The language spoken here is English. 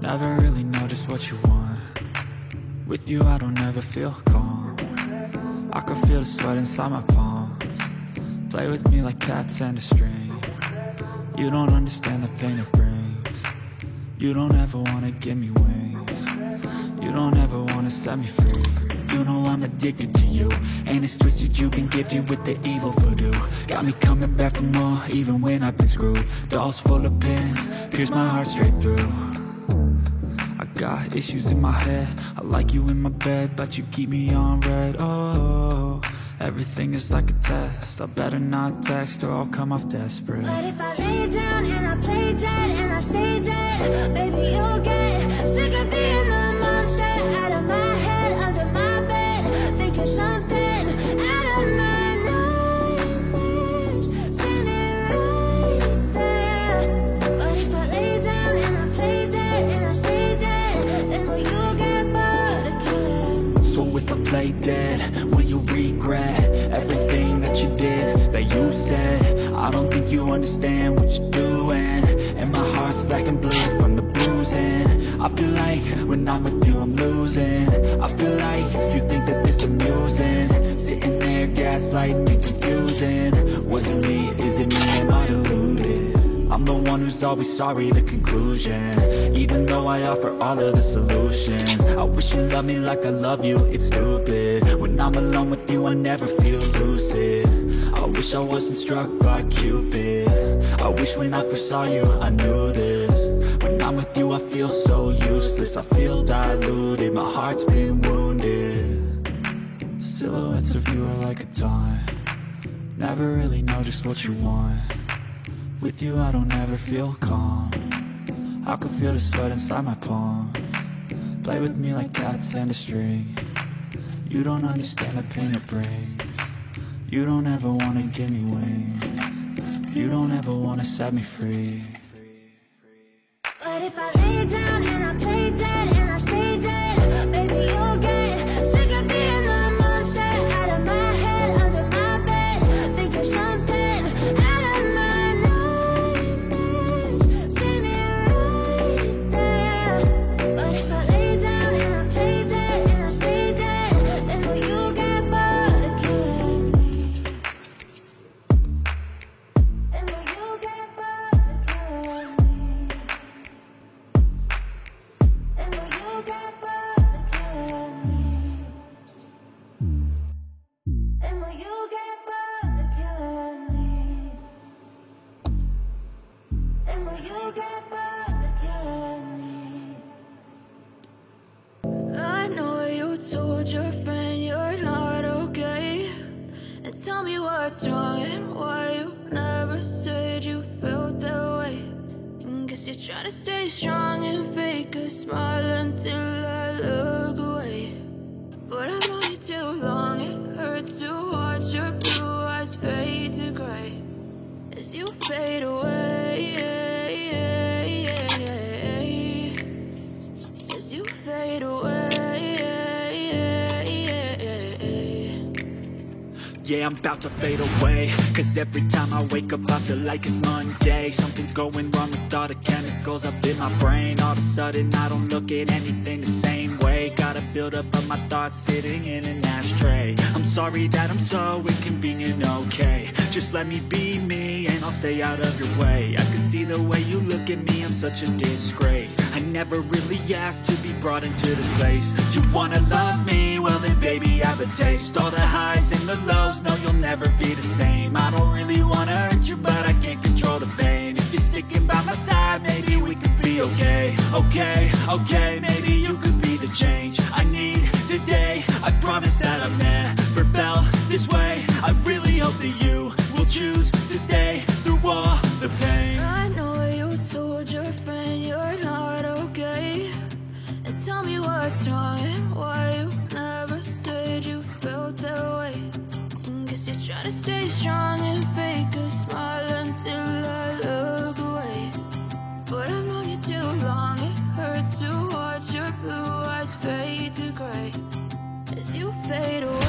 Never really know just what you want. With you I don't ever feel calm. I can feel the sweat inside my palm. Play with me like cats and a string. You don't understand the pain it brings. You don't ever wanna give me wings. You don't ever wanna set me free. You know I'm addicted to you, and it's twisted, you've been gifted with the evil voodoo. Got me coming back for more, even when I've been screwed. Dolls full of pins, pierce my heart straight through. I got issues in my head, I like you in my bed, but you keep me on red. Oh, everything is like a test, I better not text or I'll come off desperate. But if I lay down and I play dead and I stay dead, baby you'll get sick of being the monster out of my head, under my bed, thinking something out of my nightmares, standing right there. But if I lay down and I play dead and I stay dead, then will you get bored of killing? So if I play dead, will you regret everything that you did, that you said? I don't think you understand what you're doing, and my heart's black and blue from the bruising. I feel like when I'm with you I'm losing. I feel like you think that this amusing, sitting there gaslighting me, confusing. Was it me, is it me, am I deluded? I'm the one who's always sorry, the conclusion, even though I offer all of the solutions. I wish you loved me like I love you, it's stupid. When I'm alone with you I never feel lucid. I wish I wasn't struck by Cupid. I wish when I first saw you I knew this. When I'm with you I feel so useless, I feel diluted, my heart's been wounded. Silhouettes of you are like a taunt. Never really know just what you want. With you I don't ever feel calm. I can feel the sweat inside my palm. Play with me like cats and a string. You don't understand the pain it brings. You don't ever wanna give me wings. You don't ever wanna set me free. But if I lay down and I play dead and I stay dead, baby you'll get sick of being the monster out of my head, under my bed, thinking something out of my nightmares, standing right there. But if I lay down and I play dead and I stay dead, then will you get bored of killing me? Then will you get bored of killing me? And will you get bored of killing me? And will you get bored of killing me? And will you get bored of killing me? I know you told your friend you're not okay, and tell me what's wrong and why you never said you felt that way. And guess you're trying to stay strong and fake a smile until I look away. But I've known you too long, it hurts to watch your blue eyes fade to gray as you fade away, as you fade away. Yeah, I'm about to fade away, cause every time I wake up I feel like it's Monday. Something's going wrong with all the chemicals up in my brain. All of a sudden I don't look at anything the same way. Gotta build up of my thoughts sitting in an ashtray. I'm sorry that I'm so inconvenient, okay. Just let me be me and I'll stay out of your way. I can see the way you look at me, I'm such a disgrace. I never really asked to be brought into this place. You wanna love me? Well then baby I have a taste. All the highs and the lows, no you'll never be the same. I don't really wanna hurt you but I can't control the pain. If you're sticking by my side maybe we could be okay. Okay, okay, maybe you could be the change I need today. I promise that I've never felt this way. I really hope that you will choose to stay through all the pain. I know you told your friend you're not okay, and tell me what's wrong and why you never said you felt that way. Guess you're trying to stay strong and fake a smile until I look away. But I've known you too long, it hurts to watch your blue eyes fade to gray as you fade away.